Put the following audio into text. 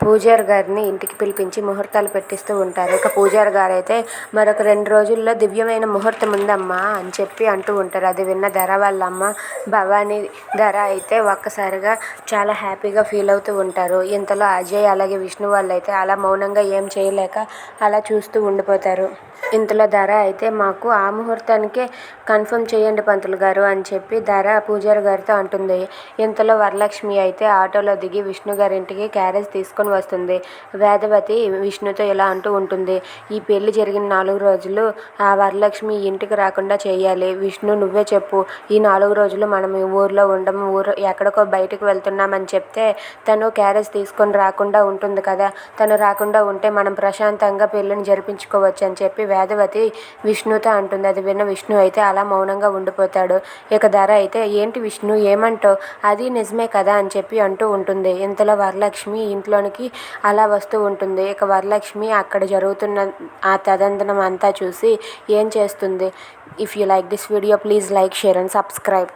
పూజారి గారిని ఇంటికి పిలిపించి ముహూర్తాలు పెట్టిస్తూ ఉంటారు. ఇక పూజారి గారైతే మరొక 2 రోజుల్లో దివ్యమైన ముహూర్తం ఉందమ్మా అని చెప్పి అంటూ ఉంటారు. అది విన్న ధర వాళ్ళ అమ్మ భవానీ ధర అయితే ఒక్కసారిగా చాలా హ్యాపీగా ఫీల్ అవుతూ ఉంటారు. ఇంతలో అజయ్ అలాగే విష్ణు వాళ్ళైతే అలా మౌనంగా ఏం చేయలేక అలా చూస్తూ ఉండిపోతారు. ఇంతలో ధర అయితే మాకు ఆ ముహూర్తానికే కన్ఫర్మ్ చేయండి పంతులు గారు అని చెప్పి ధర పూజారి గారితో అంటుంది. ఇంతలో వరలక్ష్మి అయితే ఆటోలో దిగి విష్ణు గారింటికి క్యారేజ్ తీసుకొని వస్తుంది. వేదవతి విష్ణుతో ఇలా అంటూ ఉంటుంది. ఈ పెళ్లి జరిగిన 4 రోజులు ఆ వరలక్ష్మి ఇంటికి రాకుండా చేయాలి. విష్ణు నువ్వే చెప్పు, ఈ 4 రోజులు మనం ఈ ఊర్లో ఉండము, ఎక్కడికో బయటకు వెళ్తున్నామని చెప్తే తను క్యారేజ్ తీసుకొని రాకుండా ఉంటుంది కదా. తను రాకుండా ఉంటే మనం ప్రశాంతంగా పెళ్లిని జరిపించుకోవచ్చు అని చెప్పి వేదవతి విష్ణుతో అంటుంది. అది విన్న విష్ణు అయితే అలా మౌనంగా ఉండిపోతాడు. ఇక ధర అయితే ఏంటి విష్ణు ఏమంటావు, అది నిజమే కదా అని చెప్పి అంటూ ఉంటుంది. ఇంతలో వరలక్ష్మి ఇంట్లోనికి అలా వస్తూ ఉంటుంది. ఇక వరలక్ష్మి అక్కడ జరుగుతున్న ఆ తదంతరం అంతా చూసి ఏం చేస్తుంది. If you like this video please like, share and subscribe.